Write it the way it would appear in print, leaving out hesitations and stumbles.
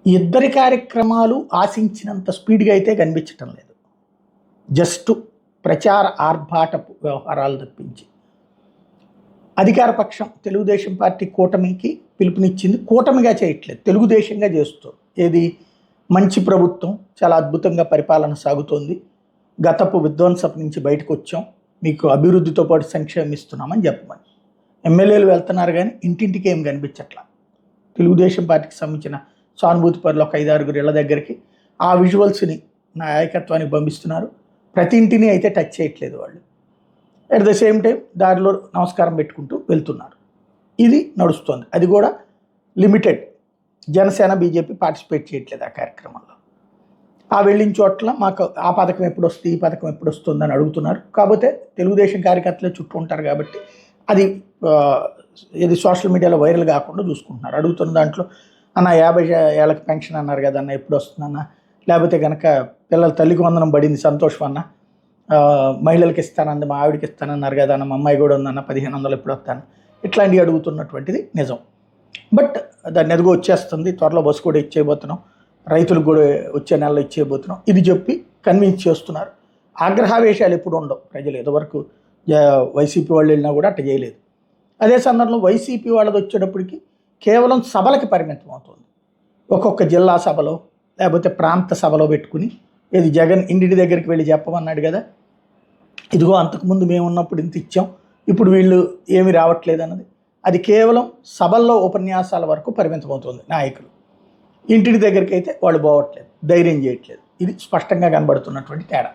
ఇద్దరి కార్యక్రమాలు ఆశించినంత స్పీడ్గా అయితే కనిపించటం లేదు. జస్ట్ ప్రచార ఆర్భాటపు వ్యవహారాలు తప్పించి అధికార పక్షం తెలుగుదేశం పార్టీ కూటమికి పిలుపునిచ్చింది. కూటమిగా చేయట్లేదు, తెలుగుదేశంగా చేస్తుంది. ఏది మంచి ప్రభుత్వం, చాలా అద్భుతంగా పరిపాలన సాగుతోంది, గతపు విధ్వంసపు నుంచి బయటకు వచ్చాం, మీకు అభివృద్ధితో పాటు సంక్షేమం ఇస్తున్నామని చెప్పమని ఎమ్మెల్యేలు వెళ్తున్నారు. కానీ ఇంటింటికి ఏం కనిపించట్లా. తెలుగుదేశం పార్టీకి సంబంధించిన సానుభూతి పరులు ఒక 5-6 ఇళ్ల దగ్గరికి ఆ విజువల్స్ని నాయకత్వానికి పంపిస్తున్నారు. ప్రతి ఇంటిని అయితే టచ్ చేయట్లేదు వాళ్ళు. అట్ ద సేమ్ టైం దారిలో నమస్కారం పెట్టుకుంటూ వెళ్తున్నారు. ఇది నడుస్తుంది. అది కూడా లిమిటెడ్. జనసేన బీజేపీ పార్టిసిపేట్ చేయట్లేదు ఆ కార్యక్రమంలో. ఆ వెళ్ళిన చోట్ల మాకు ఆ పథకం ఎప్పుడు వస్తుంది, ఈ పథకం ఎప్పుడు వస్తుంది అని అడుగుతున్నారు. కాకపోతే తెలుగుదేశం కార్యకర్తలే చుట్టూ ఉంటారు కాబట్టి అది ఇది సోషల్ మీడియాలో వైరల్ కాకుండా చూసుకుంటున్నారు. అడుగుతున్న దాంట్లో అన్న 50 ఏళ్ళకి పెన్షన్ అన్నారు కదా అన్న, ఎప్పుడు వస్తుందన్న, లేకపోతే కనుక పిల్లల తల్లికి వందనం పడింది సంతోషం అన్న, మహిళలకి ఇస్తానంది, మా ఆవిడకి ఇస్తానన్నారు కదా అన్న, మా అమ్మాయి కూడా ఉందన్న 1500 ఎప్పుడు వస్తాను, ఇట్లాంటివి అడుగుతున్నటువంటిది నిజం. బట్ దాన్ని ఎదుగు వచ్చేస్తుంది, త్వరలో బస్సు కూడా ఇచ్చేయబోతున్నాం, రైతులకు కూడా వచ్చే నెలలో ఇచ్చేయబోతున్నాం, ఇది చెప్పి కన్విన్స్ చేస్తున్నారు. ఆగ్రహావేశాలు ఎప్పుడు ఉండవు. ప్రజలు ఇదివరకు వైసీపీ వాళ్ళు వెళ్ళినా కూడా అట్లా చేయలేదు. అదే సందర్భంలో వైసీపీ వాళ్ళది వచ్చేటప్పటికి కేవలం సభలకి పరిమితం అవుతుంది. ఒక్కొక్క జిల్లా సభలో లేకపోతే ప్రాంత సభలో పెట్టుకుని, ఇది జగన్ ఇంటి దగ్గరికి వెళ్ళి చెప్పమన్నాడు కదా, ఇదిగో అంతకుముందు మేము ఉన్నప్పుడు ఇంత ఇచ్చాం, ఇప్పుడు వీళ్ళు ఏమి రావట్లేదు అన్నది, అది కేవలం సభల్లో ఉపన్యాసాల వరకు పరిమితం అవుతుంది. నాయకులు ఇంటి దగ్గరికి అయితే వాళ్ళు పోవట్లేదు, ధైర్యం చేయట్లేదు. ఇది స్పష్టంగా కనబడుతున్నటువంటి తేడా.